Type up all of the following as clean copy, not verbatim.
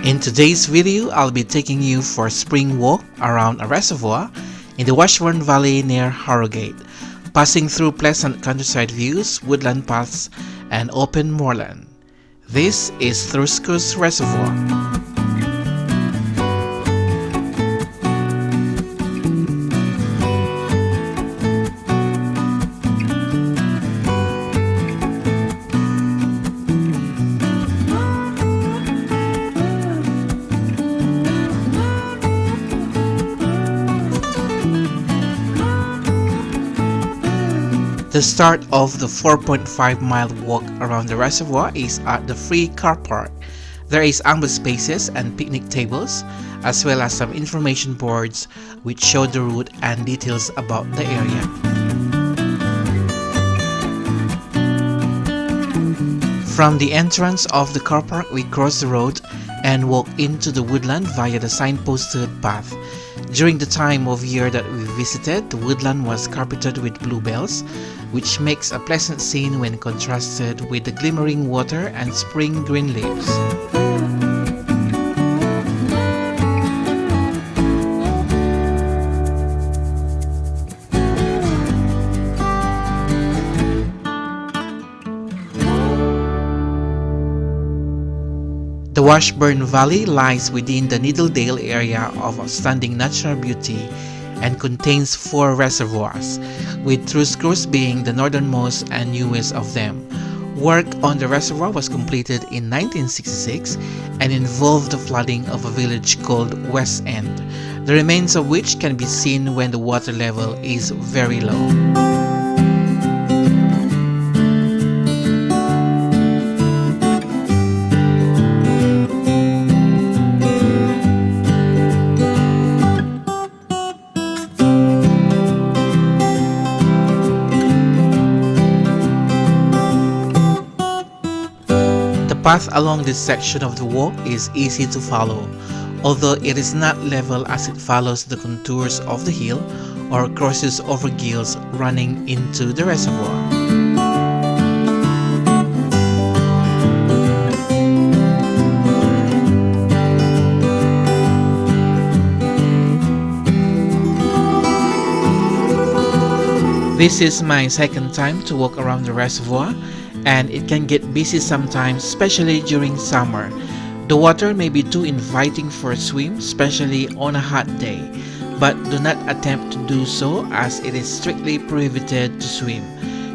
In today's video, I'll be taking you for a spring walk around a reservoir in the Washburn Valley near Harrogate, passing through pleasant countryside views, woodland paths, and open moorland. This is Thruscross Reservoir. The start of the 4.5-mile walk around the reservoir is at the free car park. There is ample spaces and picnic tables, as well as some information boards which show the route and details about the area. From the entrance of the car park, we cross the road and walk into the woodland via the signposted path. During the time of year that we visited, the woodland was carpeted with bluebells, which makes a pleasant scene when contrasted with the glimmering water and spring green leaves. The Washburn Valley lies within the Niddledale area of outstanding natural beauty and contains 4 reservoirs, with Thruscross being the northernmost and newest of them. Work on the reservoir was completed in 1966 and involved the flooding of a village called West End, the remains of which can be seen when the water level is very low. The path along this section of the walk is easy to follow, although it is not level as it follows the contours of the hill or crosses over gills running into the reservoir. This is my second time to walk around the reservoir, and it can get busy sometimes, especially during summer. The water may be too inviting for a swim, especially on a hot day, but do not attempt to do so as it is strictly prohibited to swim.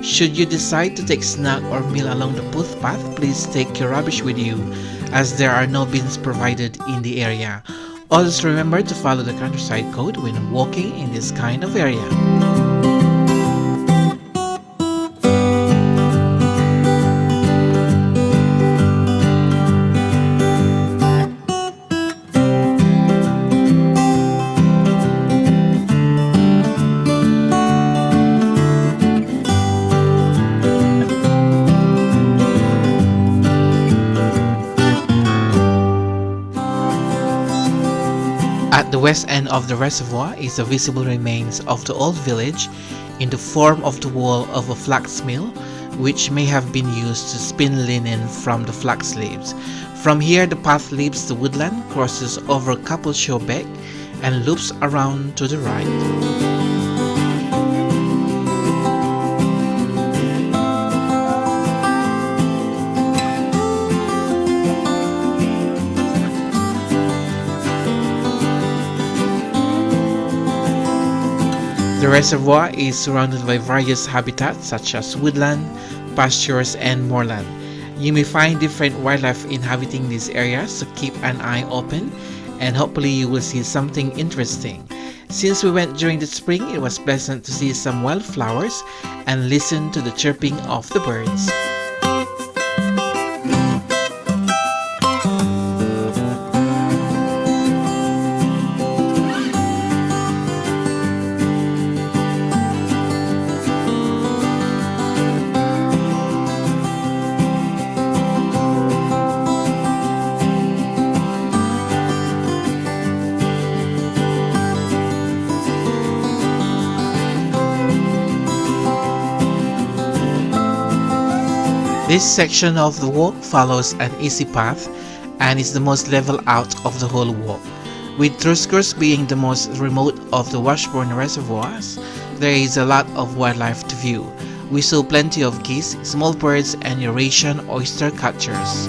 Should you decide to take snack or meal along the footpath, please take your rubbish with you, as there are no bins provided in the area. Always remember to follow the countryside code when walking in this kind of area. At the west end of the reservoir is the visible remains of the old village in the form of the wall of a flax mill, which may have been used to spin linen from the flax leaves. From here, the path leaves the woodland, crosses over Coupleshaw Beck, and loops around to the right. The reservoir is surrounded by various habitats such as woodland, pastures, and moorland. You may find different wildlife inhabiting these areas, so keep an eye open and hopefully you will see something interesting. Since we went during the spring, it was pleasant to see some wildflowers and listen to the chirping of the birds. This section of the walk follows an easy path and is the most level out of the whole walk. With Thruscross being the most remote of the Washburn reservoirs, there is a lot of wildlife to view. We saw plenty of geese, small birds, and Eurasian oyster catchers.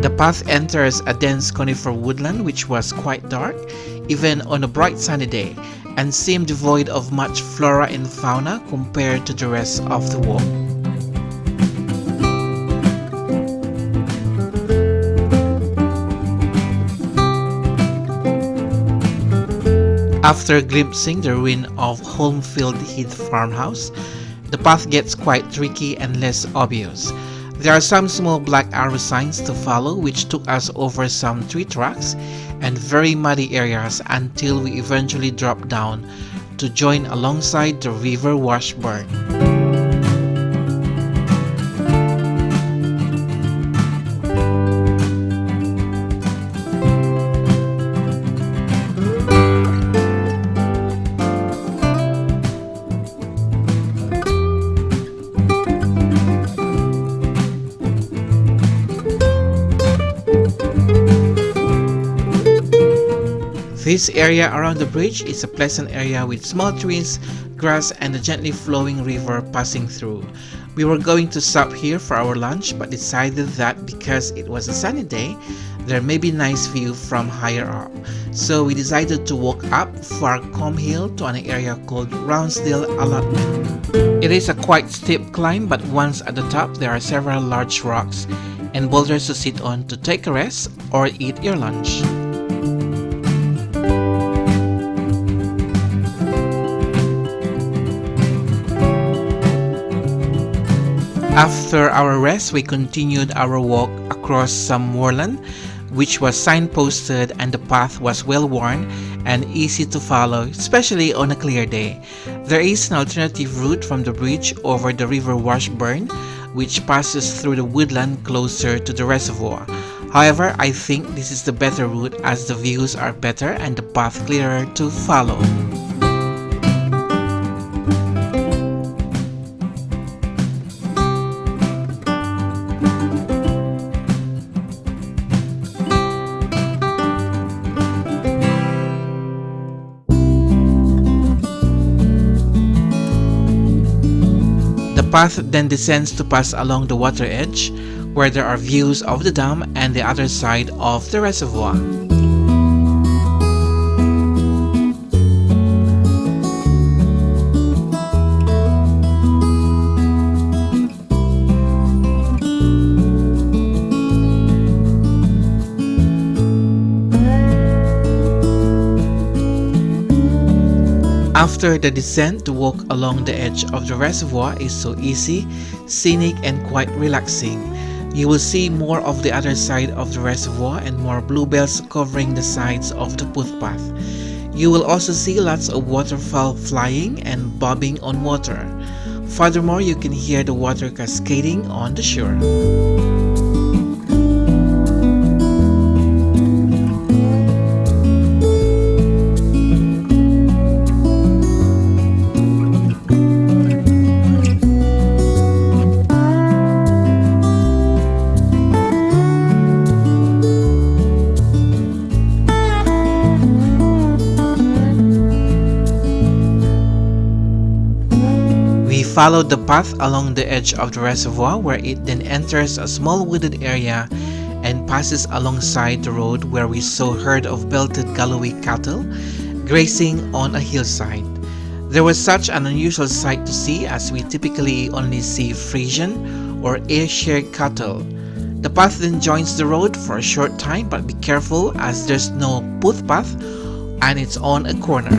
The path enters a dense conifer woodland which was quite dark, even on a bright sunny day, and seemed devoid of much flora and fauna compared to the rest of the walk. After glimpsing the ruin of Holmfield Heath farmhouse, the path gets quite tricky and less obvious. There are some small black arrow signs to follow which took us over some tree tracks and very muddy areas until we eventually dropped down to join alongside the river Washburn. This area around the bridge is a pleasant area with small trees, grass, and a gently flowing river passing through. We were going to stop here for our lunch but decided that because it was a sunny day, there may be nice view from higher up. So we decided to walk up Farcombe Hill to an area called Roundsdale Allotment. It is a quite steep climb, but once at the top there are several large rocks and boulders to sit on to take a rest or eat your lunch. After our rest, we continued our walk across some moorland, which was signposted, and the path was well worn and easy to follow, especially on a clear day. There is an alternative route from the bridge over the river Washburn, which passes through the woodland closer to the reservoir. However, I think this is the better route as the views are better and the path clearer to follow. The path then descends to pass along the water edge, where there are views of the dam and the other side of the reservoir. After the descent, to walk along the edge of the reservoir is so easy, scenic, and quite relaxing. You will see more of the other side of the reservoir and more bluebells covering the sides of the footpath. You will also see lots of waterfowl flying and bobbing on water. Furthermore, you can hear the water cascading on the shore. Followed the path along the edge of the reservoir, where it then enters a small wooded area and passes alongside the road, where we saw a herd of belted Galloway cattle grazing on a hillside. There was such an unusual sight to see, as we typically only see Frisian or Ayrshire cattle. The path then joins the road for a short time, but be careful as there's no footpath and it's on a corner.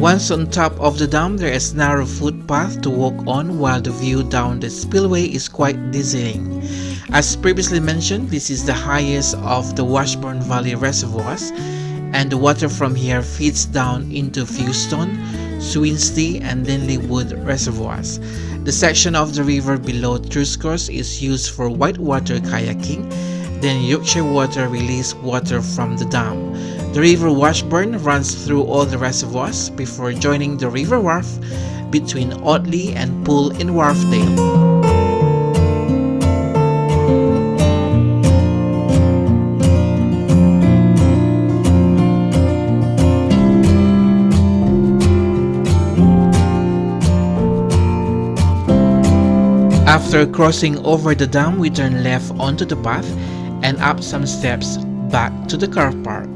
Once on top of the dam, there is a narrow footpath to walk on, while the view down the spillway is quite dizzying. As previously mentioned, this is the highest of the Washburn Valley reservoirs, and the water from here feeds down into Fewstone, Swinsty, and Linleywood reservoirs. The section of the river below Thruscross is used for whitewater kayaking. Then Yorkshire water release water from the dam. The river Washburn runs through all the reservoirs before joining the river wharf between Otley and Poole in Wharfdale. After crossing over the dam, we turn left onto the path and up some steps back to the car park.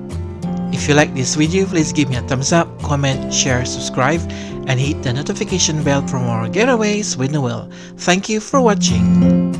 If you like this video, please give me a thumbs up, comment, share, subscribe, and hit the notification bell for more Getaways with Noel. Thank you for watching.